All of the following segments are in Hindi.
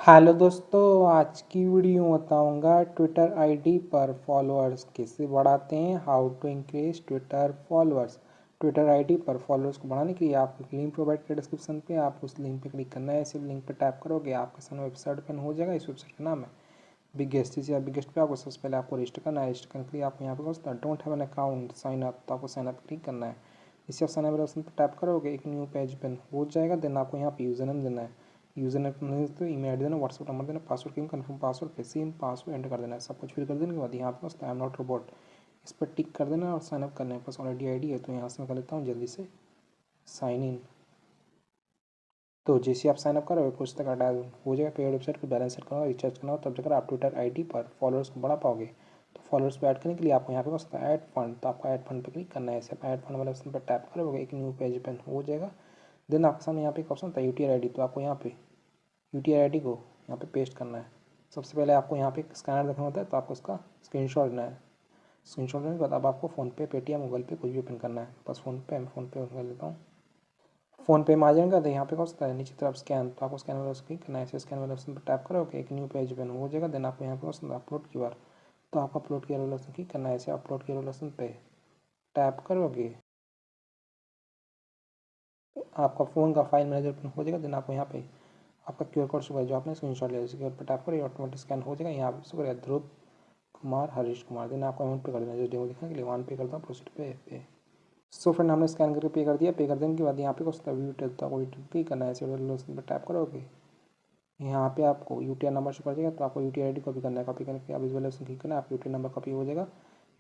हेलो दोस्तों, आज की वीडियो बताऊंगा ट्विटर आईडी पर फॉलोअर्स कैसे बढ़ाते हैं। How to increase Twitter followers. Twitter ID पर फॉलोअर्स को बढ़ाने के लिए आपको एक लिंक प्रोवाइड किया डिस्क्रिप्शन पे, आप उस लिंक पे क्लिक करना है। सिर्फ लिंक पे टैप करोगे आपके सामने वेबसाइट ओपन हो जाएगा। इस वेबसाइट का नाम है बिगेस्ट। इसी बिगेस्ट पे आपको सबसे पहले आपको रजिस्टर करना है। रजिस्टर करने के लिए आपको यहाँ पे don't have an account sign up, तो आपको साइन अप क्लिक करना है। इसी आप साइन अप ऑप्शन पर टैप करोगे एक न्यू पेज ओपन हो जाएगा। देन आपको यहाँ पे यूजर नेम देना है। यूजर नेम तो ईमेल आई डी देना, व्हाट्सएप नंबर देना, पासवर्ड क्यों कन्फर्म पासवर्ड पे सेम पासवर्ड एंटर कर देना है। सब कुछ फिल कर देने के बाद यहाँ पे आई एम नॉट रोबोट इस पर टिक कर देना और साइनअप करना है। बस ऑलरेडी आईडी है तो यहाँ से मैं कर लेता हूँ जल्दी से साइन इन। तो जैसे आप साइनअप करोगे कुछ तक अटैच हो जाएगा। पेड वेबसाइट को बैलेंस सेट करना, रिचार्ज करना हो तब जाकर आप ट्विटर आईडी पर फॉलोअर्स को बढ़ा पाओगे। तो फॉलोअर्स को ऐड करने के लिए आपको यहाँ पे होता है ऐड फंड, तो आपको ऐड फंड पर क्लिक करना है। ऐसे आप ऐड फंड वाले ऑप्शन पर टैप करोगे एक न्यू पेज ओपन हो जाएगा। देन आपके सामने यहाँ पे एक ऑप्शन था यूटीआर आईडी, तो आपको यहाँ पे यूटीआर आईडी को यहाँ पे पेस्ट करना है। सबसे पहले आपको यहाँ पे स्कैनर देखना होता है, तो आपको इसका स्क्रीनशॉट लेना है। स्क्रीनशॉट लेने के बाद अब आपको फ़ोनपे, पेटीएम, गूगल पे कुछ भी ओपन करना है। बस फ़ोनपे कर लेता हूँ। फ़ोनपे में आ जाएगा तो यहाँ पे होता है नीचे तरफ स्कैन, तो आपको स्कैन वाला क्लिक करना है। ऐसे स्कैन वाले ऑप्शन पर टैप करोगे एक न्यू पेज ओपन हो जाएगा। देन आपको यहाँ पे होता है अपलोड क्यूआर, तो आपको अपलोड किया वाला ऑप्शन क्लिक करना है। ऐसे अपलोड किया वाला ऑप्शन पे टैप करोगे आपका फ़ोन का फाइल मैनेजर ओपन हो जाएगा। देन आपको यहाँ पे आपका क्यूआर कोड शो जो आपने स्क्रीनशॉट लिया उसी पर टैप करिए, ऑटोमेटिक स्कैन हो जाएगा। यहाँ पे शो करेगा ध्रुव कुमार हरीश कुमार। देन आपको अमाउंट पे कर देना है। जो डेमो दिखाने के लिए वन पे करता हूँ, प्रोसीड पे। सो फ्रेंड हमने स्कैन करके पे कर दिया। पे कर देने के बाद यहाँ पे कुछ व्यू टेलता है क्लिक करना है। ऐसे पर टैप करोगे यहाँ पे आपको यूटीआर नंबर शो कर देगा, तो आपको यूटीआर आईडी कॉपी करना है। कॉपी करने के आप इस वाले ऑप्शन क्लिक करना है, आपको यूटीआर नंबर कॉपी हो जाएगा।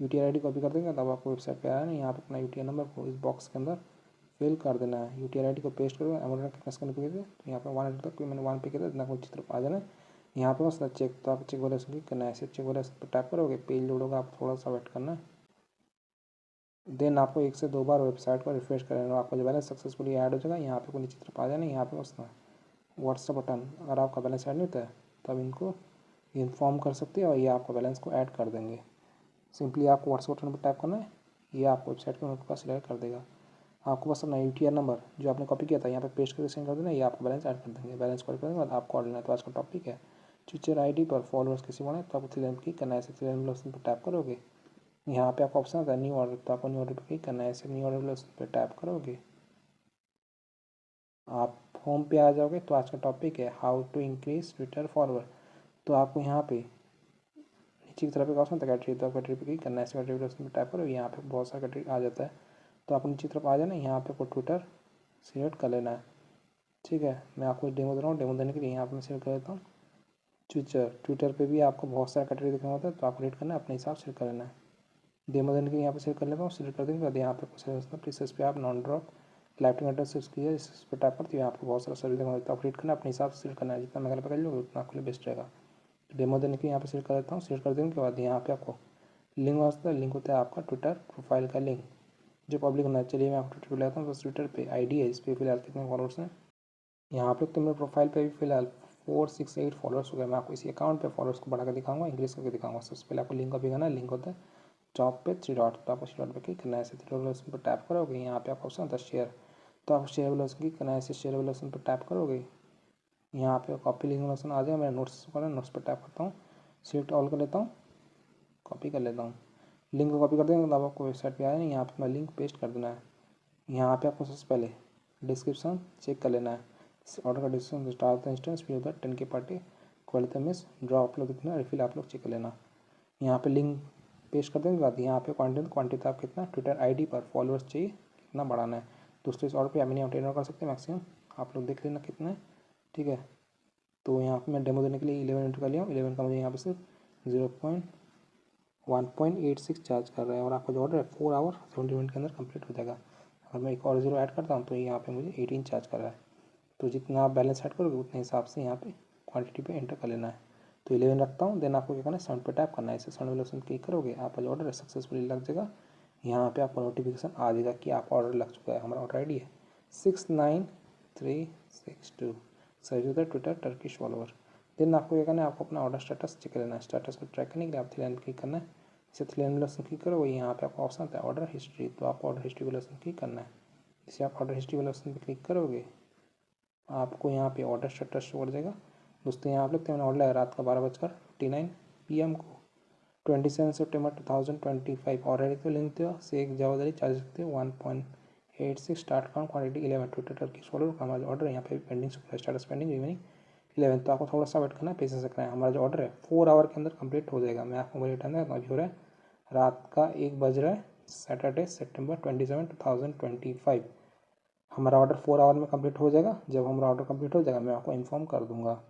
यूटीआर आईडी कॉपी कर देंगे तब आपको वेबसाइट पे आया ना, यहाँ पे अपना यूटीआर नंबर को इस बॉक्स के अंदर फिल कर देना है। यूटीआर आईडी को पेस्ट करोगे अमाउंट कितना स्कैन पे किया तो यहाँ पे 100 तक मैंने 1 पे किया था, इतना कुछ चित्र आ जाना है। यहाँ पे बस चेक, तो आप चेक वाले ऑप्शन क्लिक करना है। ऐसे चेक वाले ऑप्शन पर टैप करोगे पेज लोड होगा, आप थोड़ा सा वेट करना है। देन आपको 1 से 2 बार वेबसाइट को रिफ्रेश करना, आपका जो बैलेंस सक्सेसफुली ऐड हो जाएगा। यहाँ पे कोई नीचे तरफ आ जाना, यहाँ पे बस व्हाट्सअप बटन, अगर आपका बैलेंस ऐड नहीं होता है तो आप इनको इन्फॉर्म कर सकते हैं और ये आपका बैलेंस को ऐड कर देंगे। सिंपली आपको व्हाट्सअप बटन पर टैप करना है, ये आपको वेबसाइट के नोट पर सिलेक्ट कर देगा। आपको बस अपना यूटीआर नंबर जो आपने कॉपी किया था यहाँ पे पेस्ट करके सेंड कर देना, ये आपका बैलेंस ऐड कर देंगे। बैलेंस कॉल करने के बाद आपको ऑर्डर लेना है। तो आज का टॉपिक है ट्विटर आईडी पर फॉलोअर्स कैसे बढ़ाएं। तो आपको 3 क्लिक करना है। ऐसे 3 ऑप्शन पर टैप करोगे यहाँ पे आपका ऑप्शन आता है न्यू ऑर्डर, तो आपको न्यू ऑर्डर पर क्लिक करना है। ऐसे न्यू ऑर्डर पर टैप करोगे आप होम पे आ जाओगे। तो आज का टॉपिक है how to increase Twitter follower. तो आपको यहाँ पे नीचे की तरफ एक ऑप्शन था कैटेगरी, तो आप कैटेगरी पे क्लिक करना है। ऐसे कैटेगरी ऑप्शन पर टैप करो, यहाँ पे बहुत सारा कैटेगरी आ जाता है। तो आपको नीचे की तरफ आ जाना, यहाँ पे आपको ट्विटर सिलेक्ट कर लेना है। ठीक है, मैं आपको डेमो दे रहा हूँ। डेमो देने के लिए यहाँ पे मैं सिलेक्ट कर लेता हूँ ट्विटर पे भी आपको बहुत सारा कैटेगरी देखना होता है, तो आपको रेट करना है, अपने हिसाब से कर लेना है। डेमो देने के लिए यहाँ पे सिलेक्ट कर लेता हूँ। सिलेक्ट कर देने के बाद यहाँ पे प्लेसेस पे आप non drop lighting address use कीजिए। इस पर टैप करते हैं आपको बहुत सारा सर्विस देखना होता है, आपको रेट करना है, अपने हिसाब से सिलेक्ट करना है। जितना महंगा पकड़ लोगे उतना आपके लिए बेस्ट रहेगा। डेमो देने के लिए यहाँ पे सिलेक्ट कर देता हूँ। सिलेक्ट कर देने के बाद यहाँ पे आपको लिंक वास्ता लिंक होता है आपका ट्विटर प्रोफाइल का लिंक जो पब्लिक होना है। चलिए मैं आपको ट्विटर पे लेता हूँ। बस ट्विटर पे आईडी है, इस पर फिलहाल कितने फॉलोअर्स हैं यहाँ पे, तो मेरे प्रोफाइल पे भी फिलहाल 468 फॉलोअर्स हो गए। मैं आपको इसी अकाउंट पे फॉलोअर्स को बढ़ा कर दिखाऊंगा, इंक्रीज करके दिखाऊंगा। सबसे पहले आपको लिंक कॉपी करना है। लिंक होता है टॉप पे 3 डॉट, तो आपको 3 डॉट पे क्लिक करना है। ऐसे 3 डॉट पर टैप करोगे यहाँ पे आपका ऑप्शन होता है शेयर, तो आपको शेयर वाला ऑप्शन क्लिक करना है। ऐसे शेयर वाला ऑप्शन पर टैप करोगे यहाँ पे कॉपी लिंक वाला ऑप्शन आ जाएगा। मेरा नोट्स पर नोट्स पर टैप करता हूँ, सिलेक्ट ऑल कर लेता हूँ, कॉपी कर लेता हूँ। लिंक को कॉपी कर देंगे तो आपको वेबसाइट पर आया नहीं, यहाँ पर मैं लिंक पेस्ट कर देना है। यहाँ पे आपको सबसे पहले डिस्क्रिप्शन चेक कर लेना है। ऑर्डर का डिस्क्रिप्शन स्टार होता है इंस्टेंस, फिर होता है 10 के पार्टी, क्वालिटी मिस, ड्रॉ आप लोग कितना, रिफिल आप लोग चेक कर लेना। यहाँ पे लिंक पेस्ट कर देने के बाद यहाँ पे क्वांटिटी आप कितना ट्विटर आईडी पर फॉलोअर्स चाहिए कितना बढ़ाना है। दोस्तों इस ऑर्डर पे मिनी ऑर्डर कर सकते हैं मैक्सिमम, आप लोग देख लेना कितना है। ठीक है, तो यहाँ पे मैं डेमो देने के लिए 11 एंटर कर लिया हूँ। 11 का मुझे यहाँ पे सिर्फ 1.86 चार्ज कर रहा है और आपका जो ऑर्डर है 4 आवर 70 मिनट के अंदर कंप्लीट हो जाएगा। अगर मैं एक और जीरो ऐड करता हूँ तो यहाँ पे मुझे 18 चार्ज कर रहा है। तो जितना आप बैलेंस ऐड करोगे उतने हिसाब से यहाँ पे क्वांटिटी पे एंटर कर लेना है। तो 11 रखता हूँ। देन आपको क्या करना है, साउंड पे टैप करना है। इसे साउंड वाले ऑप्शन क्लिक करोगे आपका जो ऑर्डर है सक्सेसफुली लग जाएगा। यहाँ पे आपको नोटिफिकेशन आ जाएगा कि आपका ऑर्डर लग चुका है। हमारा ऑर्डर आई डी है 69362, सर्च होता है ट्विटर टर्किश फॉलोअर। देन आपको क्या करना है, आपको अपना ऑर्डर स्टेटस चेक करना है। स्टेटस को ट्रैक करने के लिए आप 3 लाइन क्लिक करना है। इसे 3 लाइन वाले ऑप्शन क्लिक करोगे यहाँ पे आपको ऑप्शन आता है ऑर्डर हिस्ट्री, तो आपको ऑर्डर हिस्ट्री वाले ऑप्शन क्लिक करना है। इसे आप ऑर्डर हिस्ट्री वाले ऑप्शन पर क्लिक करोगे आपको यहाँ पे ऑर्डर स्टेटस शो कर जाएगा। दोस्तों यहाँ आप लिखते हैं मैंने ऑर्डर लगाया रात का 12:59 PM को 27 सितंबर 2025 ऑलरेडी तो लिंक दिया से एक जवाबदारी चार्ज सकते हो 1.86 स्टार्ट फ्रॉम क्वांटिटी 11 ट्विटर की फॉलो का हमारा ऑर्डर यहाँ पे पेंडिंग स्टार्ट पेंडिंग इवनिंग 11। तो आपको थोड़ा सा वेट करना है, पेशेंस रखना है। हमारा जो ऑर्डर है 4 आवर के अंदर कंप्लीट हो जाएगा। मैं आपको मेरे टाइम अभी हो रहा है रात का 1 बज रहा है सैटरडे सितंबर 27, 2025। हमारा ऑर्डर 4 आवर में कंप्लीट हो जाएगा। जब हमारा ऑर्डर कंप्लीट हो जाएगा मैं आपको इन्फॉर्म कर दूंगा।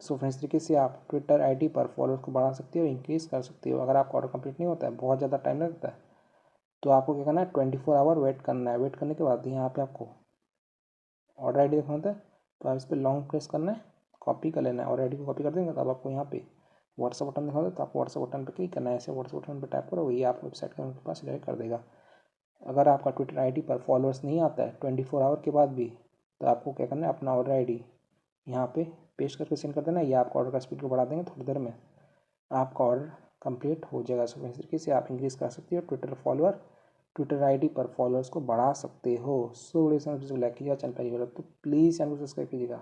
सो फ्रेंड्स, इस तरीके से आप ट्विटर आईडी पर फॉलोअर्स को बढ़ा सकते हो, इंक्रीज़ कर सकते हो। अगर आपका ऑर्डर कंप्लीट नहीं होता है, बहुत ज़्यादा टाइम लगता है, तो आपको क्या करना है 24 आवर वेट करना है। वेट करने के बाद यहाँ पे आपको ऑर्डर आईडी देखना होता है, तो आप इस पर लॉन्ग प्रेस करना है, कॉपी कर लेना है। ऑर्डर आईडी को कॉपी कर देंगे तो अब आपको यहाँ पे व्हाट्सअप बटन दिखा होता है, तो आपको व्हाट्सअप बटन पर क्लिक करना है। ऐसे व्हाट्सअप बटन पर टैप करो, वही आप वेबसाइट के उनके पास डायरेक्ट कर देगा। अगर आपका ट्विटर आईडी पर फॉलोअर्स नहीं आता है 24 आवर के बाद भी, तो आपको क्या करना है अपना ऑर्डर आईडी यहाँ पे पेस्ट करके सेंड कर देना। या आपका ऑर्डर का स्पीड को बढ़ा देंगे थोड़ी देर में, आपका ऑर्डर कंप्लीट हो जाएगा। सो इस तरीके से आप इंक्रीज़ कर सकते हो ट्विटर फॉलोअर, ट्विटर आईडी पर फॉलोअर्स को बढ़ा सकते हो। सो वीडियो लाइक कीजिएगा, चैनल पर तो प्लीज़ चैनल को सब्सक्राइब कीजिएगा।